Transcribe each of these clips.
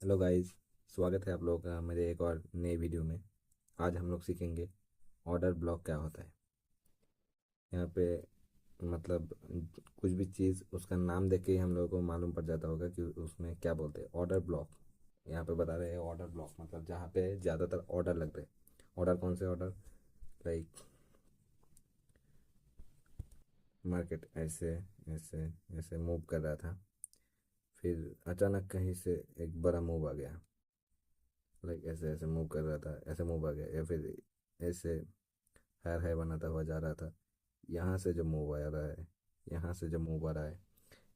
Hello guys. स्वागत है आप लोगों का मेरे एक और नए वीडियो में। आज हम लोग सीखेंगे ऑर्डर ब्लॉक क्या होता है। यहाँ पे मतलब कुछ भी चीज़ उसका नाम देख के ही हम लोगों को मालूम पड़ जाता होगा कि उसमें क्या बोलते हैं। ऑर्डर ब्लॉक यहाँ पे बता रहे हैं। ऑर्डर ब्लॉक मतलब जहाँ पे ज़्यादातर ऑर्डर लगते हैं। ऑर्डर कौन से ऑर्डर? लाइक मार्केट ऐसे ऐसे ऐसे मूव कर रहा था, फिर अचानक कहीं से एक बड़ा मूव आ गया। लाइक ऐसे ऐसे मूव कर रहा था, ऐसे मूव आ गया, या फिर ऐसे हायर हाई बनाता हुआ जा रहा था। यहाँ से जो मूव आ रहा है, यहाँ से जो मूव आ रहा है,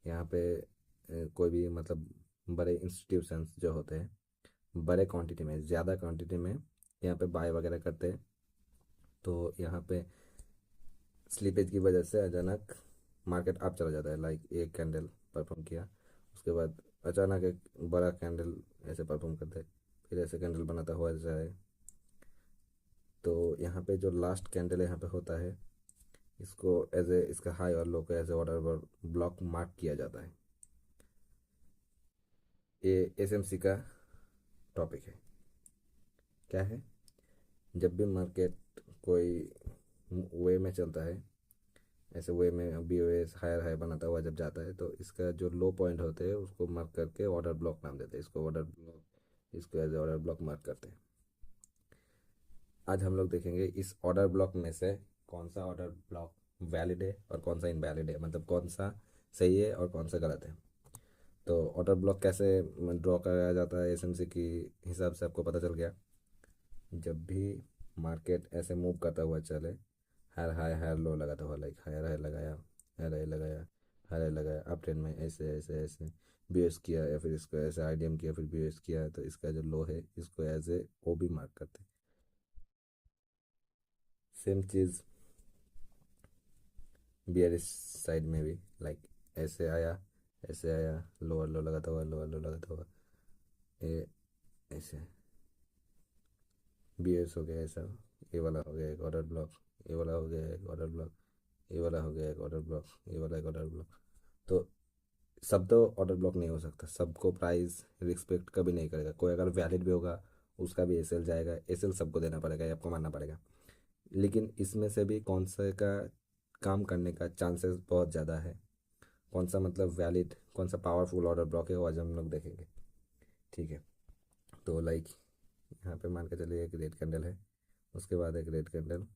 यहाँ पे कोई भी मतलब बड़े इंस्टीट्यूशंस जो होते हैं, बड़े क्वांटिटी में, ज़्यादा क्वांटिटी में यहाँ पे बाय वगैरह करते हैं। तो यहाँ पे स्लीपेज की वजह से अचानक मार्केट अप चला जाता है। लाइक एक कैंडल परफॉर्म किया, उसके बाद अचानक एक बड़ा कैंडल ऐसे परफॉर्म करते हैं, फिर ऐसे कैंडल बनाता हुआ जाए। तो यहाँ पे जो लास्ट कैंडल यहाँ पे होता है, इसको एज ए इसका हाई और लो को as a order block mark किया जाता है। ये एसएमसी का टॉपिक है। क्या है? जब भी मार्केट कोई वे में चलता है, ऐसे वे में B O S higher high बनाता हुआ जब जाता है, तो इसका जो लो पॉइंट होते हैं उसको मार्क करके ऑर्डर ब्लॉक नाम देते हैं। इसको ऑर्डर ब्लॉक, इसको as a order block mark करते हैं। आज हम लोग देखेंगे इस ऑर्डर ब्लॉक में से कौन सा ऑर्डर ब्लॉक वैलिड है और कौन सा इनवैलिड है, मतलब कौन सा सही है और कौन सा गलत है। तो ऑर्डर ब्लॉक कैसे ड्रॉ कराया जाता है एसएमसी की हिसाब से आपको पता चल गया। जब भी मार्केट ऐसे मूव करता हुआ चले, हायर हाई हायर लो लगाता हुआ, लाइक हायर हाई लगाया, हायर हाई लगाया, हायर हाई लगाया, अप ट्रेंड में ऐसे ऐसे ऐसे बीएस किया, या फिर इसको ऐसे आईडीएम किया, फिर बीएस किया, तो इसका जो लो है इसको as a O B mark करते हैं। सेम चीज़ बियरिश साइड में भी, लाइक ऐसे आया, लोअर लो लगाता हुआ, लोअर लो लगाता हुआ, ये ऐसे बीएस हो गया ऐसा। ये वाला हो गया एक ऑर्डर ब्लॉक, ये वाला हो गया एक ऑर्डर ब्लॉक, ये वाला हो गया एक ऑर्डर ब्लॉक, ये वाला एक ऑर्डर ब्लॉक। तो सब तो ऑर्डर ब्लॉक नहीं हो सकता, सबको प्राइस रिस्पेक्ट कभी नहीं करेगा। कोई अगर वैलिड भी होगा उसका भी एसएल जाएगा, एसएल सबको देना पड़ेगा, ये आपको मानना पड़ेगा। लेकिन इसमें से भी कौन सा का काम करने का चांसेस बहुत ज़्यादा है, कौन सा मतलब वैलिड, कौन सा पावरफुल ऑर्डर ब्लॉक है, वो आज हम लोग देखेंगे। ठीक है। तो लाइक यहाँ पे मान के चलिए एक रेड कैंडल है, उसके बाद एक रेड कैंडल,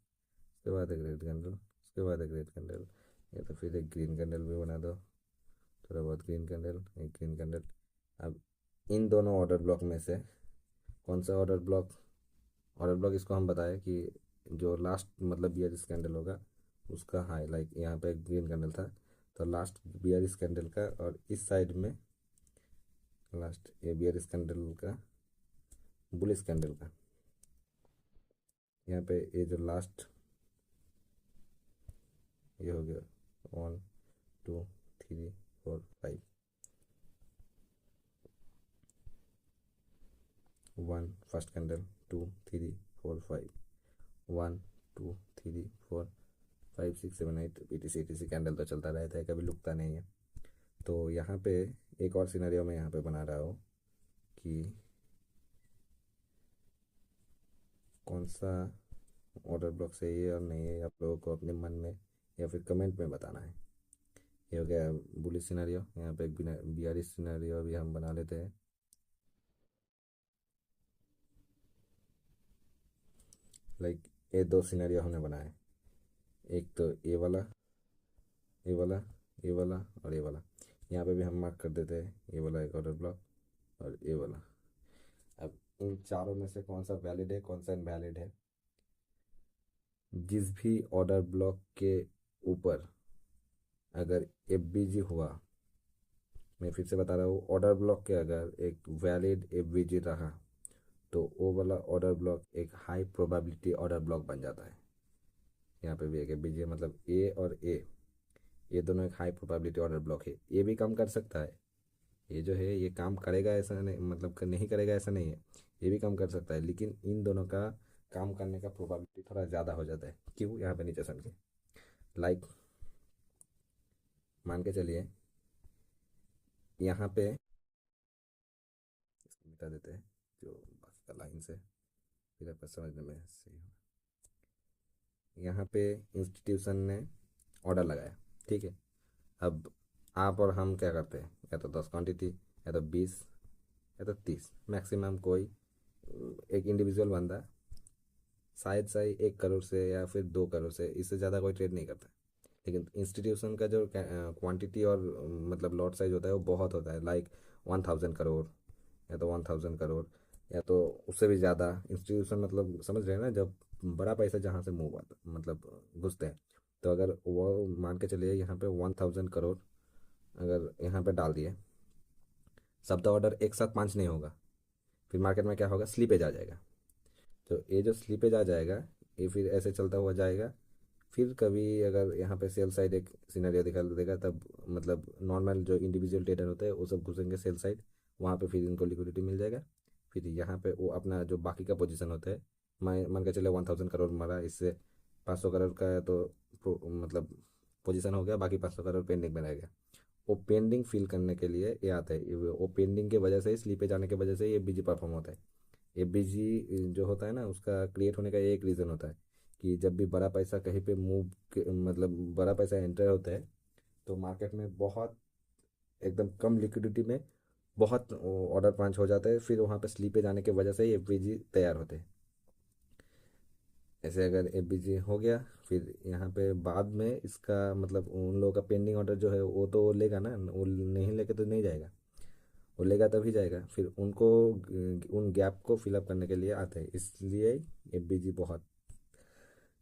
उसके बाद एक रेड कैंडल, उसके बाद एक रेड कैंडल, या तो फिर एक ग्रीन कैंडल भी बना दो, थोड़ा बहुत ग्रीन कैंडल, एक ग्रीन कैंडल। अब इन दोनों ऑर्डर ब्लॉक में से कौन सा ऑर्डर ब्लॉक इसको हम बताएं कि जो लास्ट मतलब बियर कैंडल होगा उसका हाई, लाइक यहाँ पे एक ग्रीन कैंडल था, तो लास्ट बियर कैंडल का, और इस साइड में लास्ट ये बियर कैंडल का, बुलिस कैंडल का, यहाँ पे ये जो लास्ट ये हो गया 1 2 3 4 5, 1 फर्स्ट कैंडल, 2 3 4 5, 1 2 3 4 5 6 7 8, पीटीसी कैंडल तो चलता रहता है, कभी रुकता नहीं है। तो यहाँ पे एक और सिनेरियो में यहाँ पे बना रहा हूँ कि कौन सा ऑर्डर ब्लॉक सही है और नहीं है, आप लोगों को अपने मन में या फिर कमेंट में बताना है। ये हो गया बुलिश सिनेरियो। यहाँ पे एक बियरिश सिनेरियो भी हम बना लेते हैं। लाइक ये दो सिनेरियो हमने बनाए, एक तो ये वाला, ये वाला और ये वाला। यहाँ पे भी हम मार्क कर देते हैं ये वाला एक ऑर्डर ब्लॉक और ये वाला। अब इन चारों में से कौन सा वैलिड है, कौन सा इनवैलिड है? जिस भी ऑर्डर ब्लॉक के ऊपर अगर एफ बी जी हुआ, मैं फिर से बता रहा हूँ, ऑर्डर ब्लॉक के अगर एक वैलिड एफ बी जी रहा, तो वो वाला ऑर्डर ब्लॉक एक हाई प्रोबेबिलिटी ऑर्डर ब्लॉक बन जाता है। यहाँ पे भी एक एफ बी जी है, मतलब ए और ए, ये दोनों एक हाई प्रोबेबिलिटी ऑर्डर ब्लॉक है। ये भी काम कर सकता है, ये जो है ये काम करेगा ऐसा नहीं, मतलब नहीं करेगा ऐसा नहीं है, ये भी काम कर सकता है, लेकिन इन दोनों का काम करने का प्रोबेबिलिटी थोड़ा ज़्यादा हो जाता है। क्यों? यहाँ पे नीचे समझे। लाइक मान के चलिए यहाँ पे हटा देते हैं जो बाकी का लाइन से, फिर आपका समझने में सही हो। यहाँ पे इंस्टीट्यूशन ने ऑर्डर लगाया, ठीक है। अब आप और हम क्या करते हैं, या तो 10 क्वांटिटी, या तो 20, या तो 30 मैक्सिमम। कोई एक इंडिविजुअल बंदा शायद से 1 करोड़ से या फिर 2 करोड़ से, इससे ज़्यादा कोई ट्रेड नहीं करता। लेकिन इंस्टीट्यूशन का जो क्वांटिटी और मतलब लॉट साइज होता है वो बहुत होता है, लाइक 1000 करोड़, या तो 1000 करोड़, या तो उससे भी ज़्यादा। इंस्टीट्यूशन मतलब समझ रहे हैं ना, जब बड़ा पैसा जहाँ से मूव आता मतलब घुसते हैं। तो अगर वो मान के चलिए यहाँ पे 1000 करोड़ अगर यहाँ पे डाल दिए, सब ऑर्डर एक साथ 5 नहीं होगा, फिर मार्केट में क्या होगा, स्लीपेज आ जाएगा। तो ये जो स्लीपेज आ जाएगा, ये फिर ऐसे चलता हुआ जाएगा। फिर कभी अगर यहाँ पे सेल साइड एक सिनेरियो दिखा देगा, तब मतलब नॉर्मल जो इंडिविजुअल ट्रेडर होते हैं वो सब घुसेंगे सेल साइड, वहाँ पे फिर इनको लिक्विडिटी मिल जाएगा। फिर यहाँ पे वो अपना जो बाकी का पोजीशन होता है, मान के चले 1000 करोड़ मारा, इससे 500 करोड़ का तो मतलब पोजीशन हो गया, बाकी 500 करोड़ पेंडिंग में रह गया। वो पेंडिंग फिल करने के लिए ये आता है, वो पेंडिंग के वजह से, स्लीपेज आने की वजह से ये बीजी परफॉर्म होता है। ये बीजी जो होता है ना, उसका क्रिएट होने का एक रीज़न होता है कि जब भी बड़ा पैसा कहीं पे मूव, मतलब बड़ा पैसा एंटर होता है, तो मार्केट में बहुत एकदम कम लिक्विडिटी में बहुत ऑर्डर पंच हो जाता है, फिर वहाँ पे स्लीपेज आने की वजह से ये बीजी तैयार होते हैं। ऐसे अगर ए बी जी हो गया, फिर यहाँ पे बाद में इसका मतलब उन लोगों का पेंडिंग ऑर्डर जो है वो तो लेगा ना, वो नहीं लेके तो नहीं जाएगा, वो लेगा तभी जाएगा। फिर उनको उन गैप को फिलअप करने के लिए आते हैं, इसलिए ए बी जी बहुत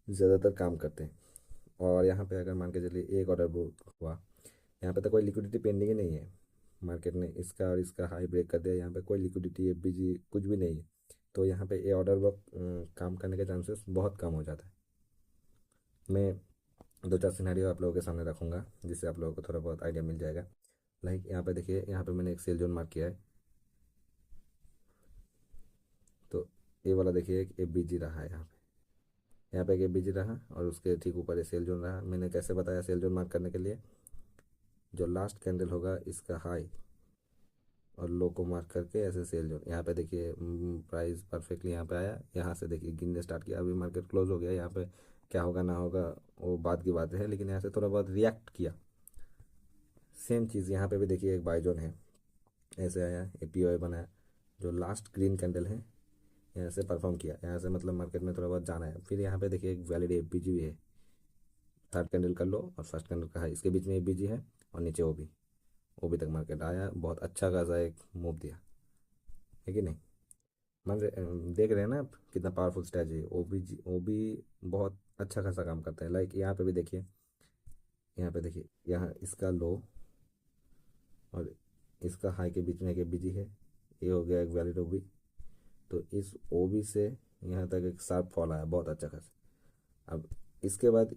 ज़्यादातर काम करते हैं। और यहाँ पे अगर मान के चलिए एक ऑर्डर बुक हुआ, यहाँ पे तो कोई लिक्विडिटी पेंडिंग ही नहीं है, मार्केट ने इसका और इसका हाई ब्रेक कर दिया, यहाँ पे कोई लिक्विडिटी ए बी जी कुछ भी नहीं है। तो यहाँ पे ये ऑर्डर वर्क काम करने के चांसेस बहुत कम हो जाता है। मैं 2-4 सिनेरियो आप लोगों के सामने रखूँगा, जिससे आप लोगों को थोड़ा बहुत आइडिया मिल जाएगा। लाइक यहाँ पे देखिए, यहाँ पे मैंने एक सेल जोन मार्क किया है। तो ये वाला देखिए एक ए बी जी रहा है यहाँ पे एक ए बी जी रहा, और उसके ठीक ऊपर ये सेल जोन रहा। मैंने कैसे बताया सेल जोन मार्क करने के लिए, जो लास्ट कैंडल होगा इसका हाई और लो को मार्क करके ऐसे सेल जोन। यहाँ पे देखिए प्राइस परफेक्टली यहाँ पे आया, यहाँ से देखिए गिनने स्टार्ट किया, अभी मार्केट क्लोज हो गया। यहाँ पे क्या होगा ना होगा वो बात की बात है, लेकिन यहाँ से थोड़ा बहुत रिएक्ट किया। सेम चीज़ यहाँ पे भी देखिए, एक बाई जोन है, ऐसे आया, ए पी ओ बनाया, जो लास्ट ग्रीन कैंडल है यहाँ से परफॉर्म किया, यहाँ से मतलब मार्केट में थोड़ा बहुत जाना है। फिर यहाँ पे देखिए एक वैलिड ए पी जी भी है, थर्ड कैंडल का लो और फर्स्ट कैंडल का हाई, इसके बीच में ए पी जी है, और नीचे ओ बी तक मार्केट आया, बहुत अच्छा खासा एक मूव दिया है कि नहीं। मान देख रहे हैं ना आप कितना पावरफुल स्ट्रैटेजी है। ओ बी बहुत अच्छा खासा काम करता है। लाइक यहाँ पे भी देखिए, यहाँ पे देखिए, यहाँ इसका लो और इसका हाई के बीच में एक बीजी है, ये हो गया एक वैलिड ओ बी। तो इस ओ बी से यहाँ तक एक शार्प फॉल आया, बहुत अच्छा खासा। अब इसके बाद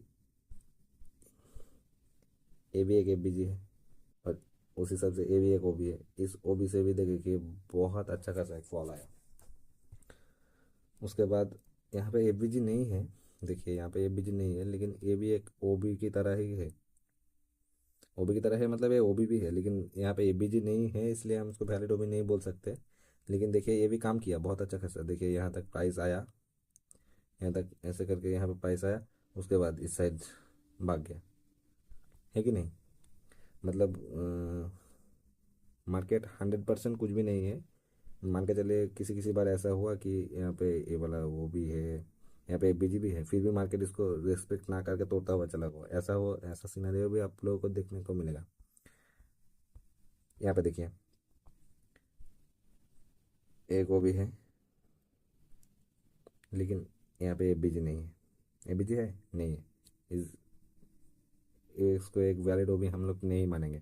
ए भी एक ए बी जी है, और उस हिसाब से ए भी एक ओ बी है। इस ओ बी से भी देखिए कि बहुत अच्छा खासा एक फॉल आया। उसके बाद यहाँ पे ए बी जी नहीं है, देखिए यहाँ पे ए बी जी नहीं है, लेकिन ये भी एक ओ बी की तरह ही है। ओ बी की तरह है मतलब ये ओ बी भी है, लेकिन यहाँ पे ए बी जी नहीं है, इसलिए हम उसको वैलिड ओ बी नहीं बोल सकते। लेकिन देखिए ये भी काम किया बहुत अच्छा खासा। देखिए यहाँ तक प्राइस आया, यहाँ तक ऐसे करके यहाँ पे प्राइस आया, उसके बाद इस साइड भाग गया, है कि नहीं। मतलब मार्केट 100% कुछ भी नहीं है। मान के चलिए किसी किसी बार ऐसा हुआ कि यहाँ पे ये वाला वो भी है, यहाँ पे बीजी भी है, फिर भी मार्केट इसको रिस्पेक्ट ना करके तोड़ता हुआ चला गया। ऐसा सिनेरियो भी आप लोगों को देखने को मिलेगा। यहाँ पे देखिए एक वो भी है, लेकिन यहाँ पे बीजी नहीं है। ये बीजी है नहीं है, इस इसको एक वैलिड वो भी हम लोग नहीं मानेंगे।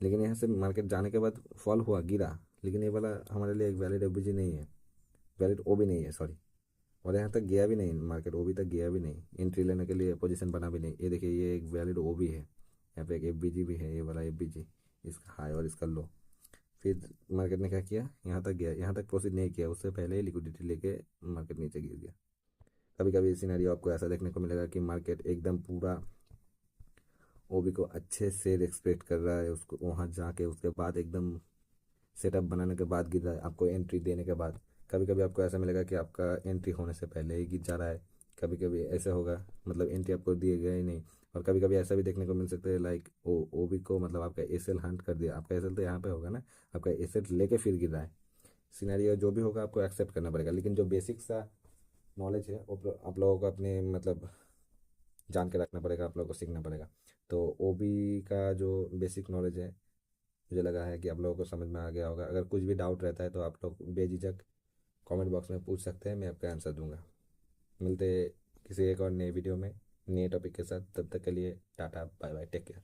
लेकिन यहाँ से मार्केट जाने के बाद फॉल हुआ, गिरा, लेकिन ये वाला हमारे लिए एक वैलिड ओ बी जी नहीं है, वैलिड ओ भी नहीं है, सॉरी। और यहाँ तक गया भी नहीं मार्केट, ओ बी तक गया भी नहीं, एंट्री लेने के लिए पोजीशन बना भी नहीं। ये देखिए ये एक वैलिड ओ बी है, यहाँ पे एक एफ बी जी भी है, ये वाला एफ बी जी, इसका हाई और इसका लो। फिर मार्केट ने क्या किया, यहाँ तक गया, यहाँ तक प्रोसीड नहीं किया, उससे पहले ही लिक्विडिटी लेके मार्केट नीचे गिर गया। कभी कभी सिनेरियो आपको ऐसा देखने को मिलेगा कि मार्केट एकदम पूरा ओबी को अच्छे से रिस्पेक्ट कर रहा है, उसको वहाँ जाके उसके बाद एकदम सेटअप बनाने के बाद गिर रहा है, आपको एंट्री देने के बाद। कभी कभी आपको ऐसा मिलेगा कि आपका एंट्री होने से पहले ही गिर जा रहा है, कभी कभी ऐसा होगा मतलब एंट्री आपको दिए गए ही नहीं। और कभी कभी ऐसा भी देखने को मिल सकता है लाइक ओ बी को मतलब आपका एसएल हंट कर दिया, आपका एसएल तो यहाँ पे होगा ना, आपका एसएल लेके फिर गिर रहा है। सिनेरियो जो भी होगा आपको एक्सेप्ट करना पड़ेगा, लेकिन जो बेसिक सा नॉलेज है वो आप लोगों को अपने मतलब जान के रखना पड़ेगा, आप लोगों को सीखना पड़ेगा। तो ओबी का जो बेसिक नॉलेज है, मुझे लगा है कि आप लोगों को समझ में आ गया होगा। अगर कुछ भी डाउट रहता है तो आप लोग बेझिझक कमेंट बॉक्स में पूछ सकते हैं, मैं आपका आंसर दूंगा। मिलते किसी एक और नए वीडियो में नए टॉपिक के साथ, तब तक के लिए tata bye bye, take care.